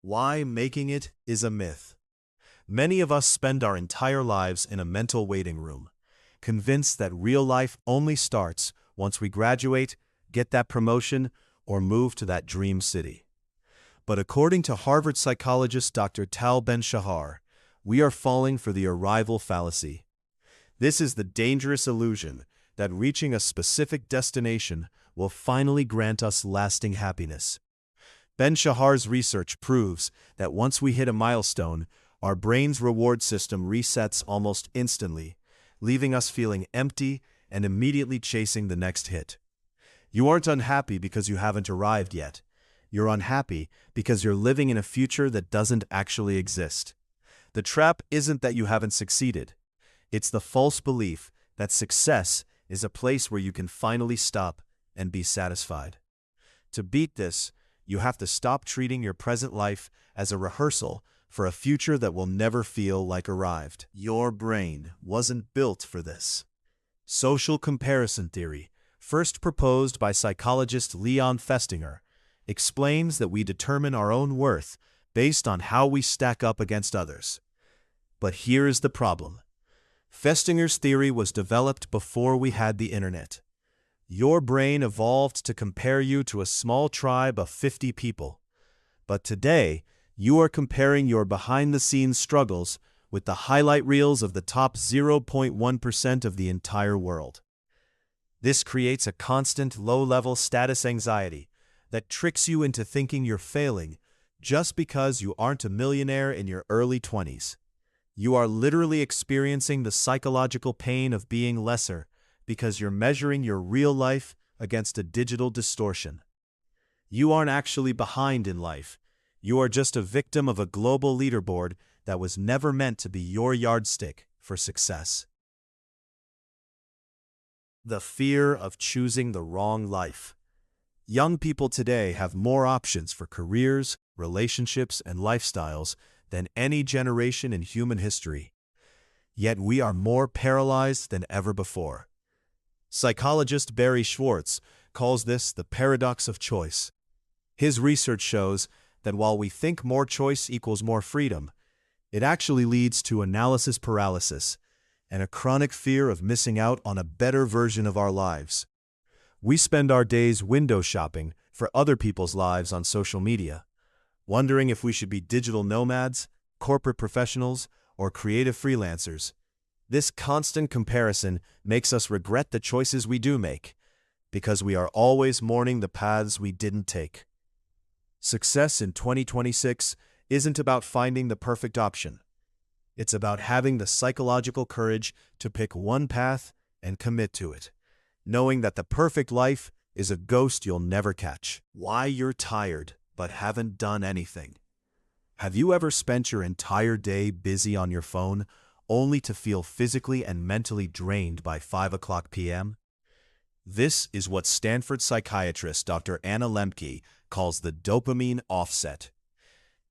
Why making it is a myth. Many of us spend our entire lives in a mental waiting room, convinced that real life only starts once we graduate, get that promotion, or move to that dream city. But according to Harvard psychologist Dr. Tal Ben-Shahar, we are falling for the arrival fallacy. This is the dangerous illusion that reaching a specific destination will finally grant us lasting happiness. Ben-Shahar's research proves that once we hit a milestone, our brain's reward system resets almost instantly, leaving us feeling empty and immediately chasing the next hit. You aren't unhappy because you haven't arrived yet. You're unhappy because you're living in a future that doesn't actually exist. The trap isn't that you haven't succeeded. It's the false belief that success is a place where you can finally stop and be satisfied. To beat this, you have to stop treating your present life as a rehearsal for a future that will never feel like arrived. Your brain wasn't built for this. Social comparison theory, first proposed by psychologist Leon Festinger, explains that we determine our own worth based on how we stack up against others. But here is the problem. Festinger's theory was developed before we had the internet. Your brain evolved to compare you to a small tribe of 50 people. But today, you are comparing your behind-the-scenes struggles with the highlight reels of the top 0.1% of the entire world. This creates a constant low-level status anxiety that tricks you into thinking you're failing just because you aren't a millionaire in your early 20s. You are literally experiencing the psychological pain of being lesser because you're measuring your real life against a digital distortion. You aren't actually behind in life. You are just a victim of a global leaderboard that was never meant to be your yardstick for success. The fear of choosing the wrong life. Young people today have more options for careers, relationships, and lifestyles than any generation in human history. Yet we are more paralyzed than ever before. Psychologist Barry Schwartz calls this the paradox of choice. His research shows that while we think more choice equals more freedom, it actually leads to analysis paralysis and a chronic fear of missing out on a better version of our lives. We spend our days window shopping for other people's lives on social media, wondering if we should be digital nomads, corporate professionals, or creative freelancers. This constant comparison makes us regret the choices we do make, because we are always mourning the paths we didn't take. Success in 2026 isn't about finding the perfect option. It's about having the psychological courage to pick one path and commit to it, knowing that the perfect life is a ghost you'll never catch. Why you're tired but haven't done anything. Have you ever spent your entire day busy on your phone only to feel physically and mentally drained by 5 p.m.? This is what Stanford psychiatrist Dr. Anna Lembke calls the dopamine offset.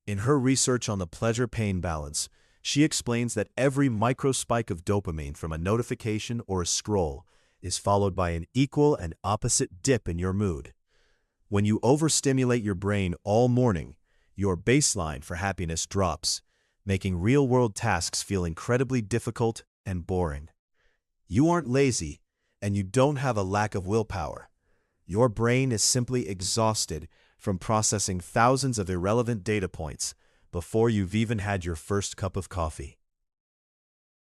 In her research on the pleasure-pain balance, she explains that every microspike of dopamine from a notification or a scroll is followed by an equal and opposite dip in your mood. When you overstimulate your brain all morning, your baseline for happiness drops, making real-world tasks feel incredibly difficult and boring. You aren't lazy, and you don't have a lack of willpower. Your brain is simply exhausted from processing thousands of irrelevant data points before you've even had your first cup of coffee.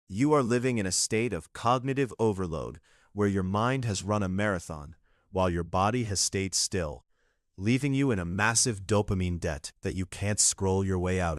You are living in a state of cognitive overload where your mind has run a marathon while your body has stayed still, leaving you in a massive dopamine debt that you can't scroll your way out